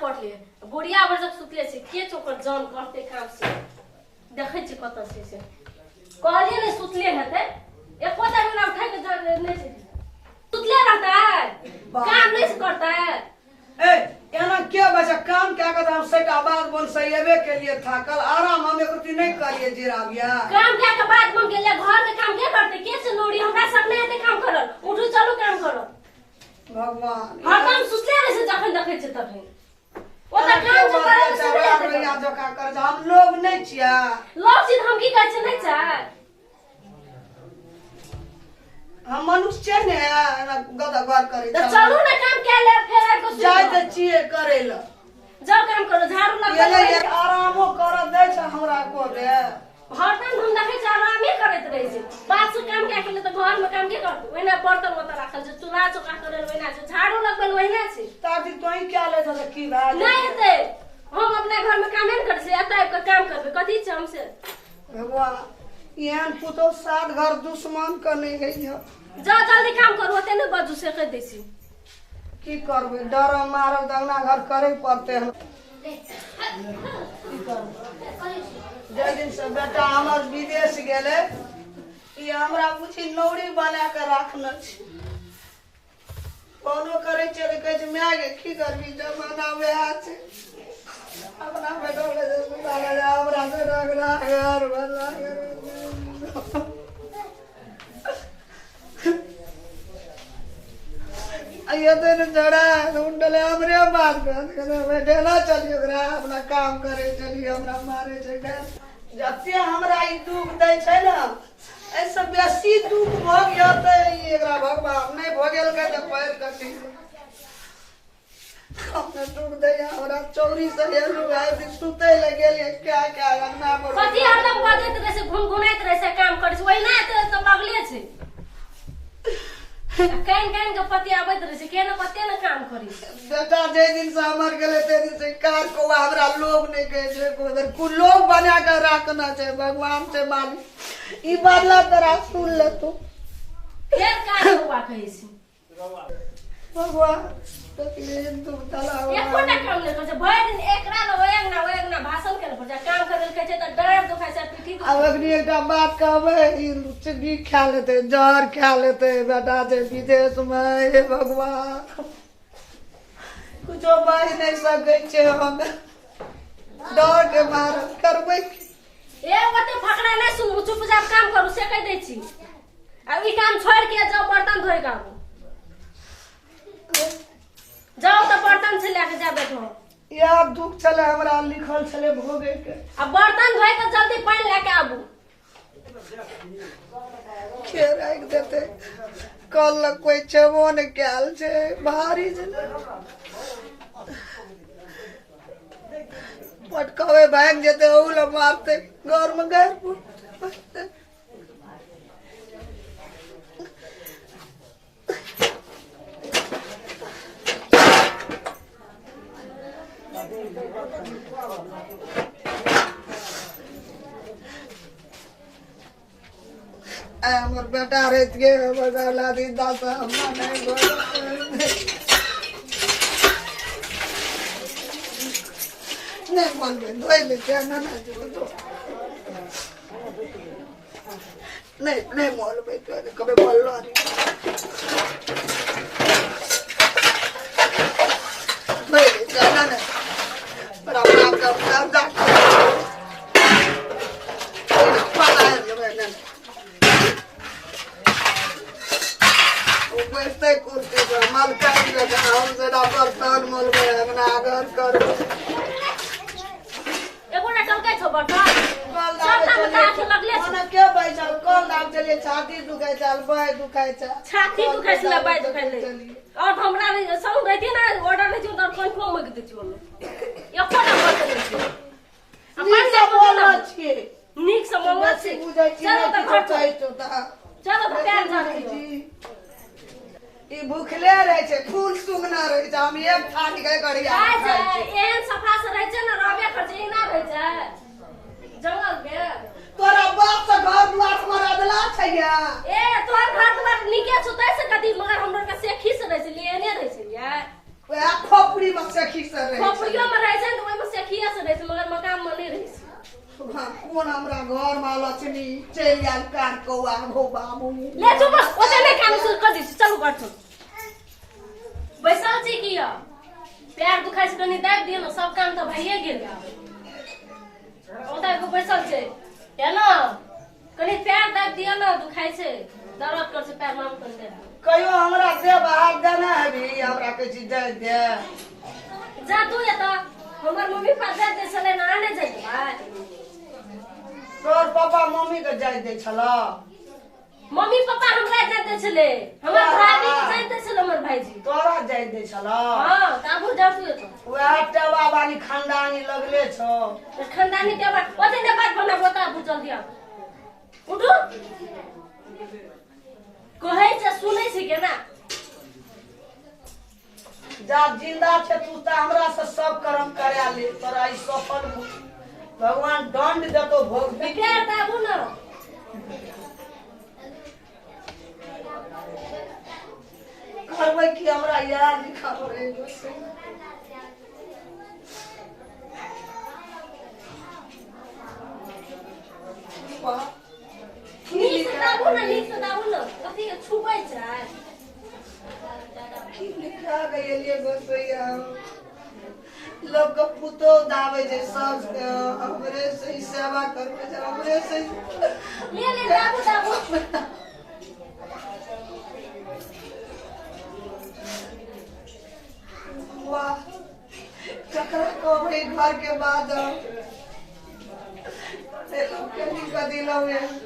पड़ लिए गुड़िया भर जब सुतले से के चोकर जान करते काम से देखे छी कत से कहलिए ने सुतले हेते एको दिन ना उठा के जान नहीं से सुतले रहता है काम नहीं से करता है। ए एना क्या बचा काम क्या करता हम सेट आवाज बोल सहीबे के लिए था कल आराम हम एकती नहीं करिए जिराबिया काम क्या के बाद मन के लिए घर के काम के करते के से नोड़ी हमरा सब नहीं आते काम करल उठू चलो काम करो भगवान हरदम सुतले रहे से जखन देखे छ तखन ओ त काम जे करे से या जो का कर हम लोग नहीं छिया लोग सीध हम की कहै छै नहीं चाहे हम मनुष्य ने गदा बार करे तो चलू ना काम के ले फेर को जाय त छिए करेला जाओ काम करो झाड़ू लगा ये आरामो कर दे छ हमरा को दे हरदम हम देखे छ आरामे करत रहे छै बात से काम के केले त घर में काम के करत ओइना बर्तन ओत राखल छै चूल्हा चौका करल ओइना छै झाड़ू लगल ओइना छै ताकि तोई क्या ले छ की बात नहीं हेते हम अपने घर में काम नहीं कर से एतै के काम करबे कथि छै हमसे भगवान एहन पुतो सात घर दुश्मन के नहीं है जा जल्दी काम करो ओते न बजू से कह देसी की करबे डर मारब दंगना घर करे पड़ते हम जय दिन से बेटा हमर विदेश गेले ई हमरा पूछी नौरी बना के राखना छै कोनो करे छै कहै छै माय के की करबी जमाना वएह छै अपना बेटो ले जा हमरा से रगड़ा घर बना ये तो जड़ा उंडले हमरे बात कर बेटे ना चलियो रे अपना काम करे चलियो हमरा मारे छै जते हमरा ई दुख दै छै ना ऐसे बेसी दुख भ गयते एकरा भगवान नहीं भगेल के त पैर कटी हमने दुख दै हमरा चौरी से हेलू आइ सुते ले गेलिए क्या क्या करना पड़ो पति हरदम बजैत रहे से घुनघुनाइत रहे से काम करै छै ओइना त लगले छै केन के पति आबैत रहे से केन पते न काम करी बेटा जे दिन से हमर गेले ते दिन से कार को हमरा लोग नहीं कहे छै कोदर कु लोग बना के रखना छै भगवान से मालिक ई बदला तोरा सुन ले तू फेर काम हुआ कहे छै भगवान तकलीफ तू तला एकोटा काम नहीं करे छै भरि दिन एकरा न ओएक ना भाषण करे पर काम करे कहे छै त डर दुखाय छै पीठी अब अगली एकटा बात कहबे ई चिड़ी खा लेते जहर खा लेते बेटा जे विदेश में हे भगवान कुछो बाज नहीं सकै छै हम डर के मार करबै ए ओते फकड़ा नहीं सुन चुपचाप काम करू से कह दै छी अब ई काम छोड़ के जाओ बर्तन धोए के जाओ तो बर्तन से लेके जा बैठो यार दुख चले हमरा लिखल चले भोगे के अब बर्तन धोए के जल्दी पानी लेके आबू के राख देते कल कोई छेबो ने कैल छै भारी जे पटकावे भाग जेते ओल मारते घर में गैर हमर बेटा रहत गे बगला दी दास हमरा नहीं बोल नहीं बोलबे धोई ले क्या ना जो दो नहीं बोलबे तो कबे बोललो रे धोई ले क्या ना पर अपना का पता है मैंने वैसे कुर्ते मालका लगा हम जरा बर्तन मोलबे हमरा घर कर एगो ना टलकै छौ बर्तन कल सब काम काट लगले छै ओना के बैठल कल दाम चलिए छाती दुखाय चल बाय दुखाय छ छाती दुखाय छै बाय दुखाय ले और हमरा संग रहती ना ऑर्डर नहीं छै तो कंफर्म मग दै छी एको ना बर्तन छै अपन से बोलना छिए नीक से मंगल छै चलो त घर चलो त पैर झाड़ी ई भूखले रहे छै फूल सुंगना रहे छै हम एक थाली के गड़िया एहन सफा से रहे छै ना रहबे कर छै ना रहे छै जंगल में तोरा बाप से घर दुआर मरा देला छै या ए तोर घर दुआर नीके सुतै से कदी मगर हमर के से खीस रहे छै लेने रहे छै या वह खोपड़ी खोपड़ी में सखी से रहे खोपड़ियो में रहे छै तो ओइ में सेखिया से रहे छै मगर मकान में नहीं रहे छै कोन हमरा घर में लक्ष्मी चल आयल कार कौआ हो बाबू ले चुप ओते नहीं काम शुरू कर दी चलू बैठो बैसल छी किया पैर दुखाइ छै कनी दाबि दियौ न सब काम तो भइए गेल ओतै को बैसल छै है ना कनी पैर दाबि दियौ न दुखाइ छै दर्द कर छै पैर माम कर दे कहियो हमरा से बाहर देना है भी हमरा के चीज दे दे जा तू ये तो हमर मम्मी पापा दे चले ना आने जाइबा तोर पापा मम्मी के जाय दे छला मम्मी पापा हमरा जाय दे छले हमर भाभी के जाय दे छले हमर भाईजी तोरा जाय दे छला हां काबू जा तू ये तो वह टेवा वाली खानदानी लगले छो खानदानी टेवा ओते ने बात बना बता बुझल दिया उठो कहै छै सुनै छै के ना जा जिंदा छे तू त हमरा से सब कर्म करा ले तोरा ई सफल भगवान दंड देतो भोग बिगाड़ दाबू न करबै कि हमरा याद लिखा पड़े वाह नीक से दाबू न कथी के छुपै छै की लिखा गए गोसैया लोग को पुतो दावे जे सब हमरे से ही सेवा करबे जे हमरे से ले दाबू वाह ककरा को भाई घर के बाद ए लोग के निकल दिलो में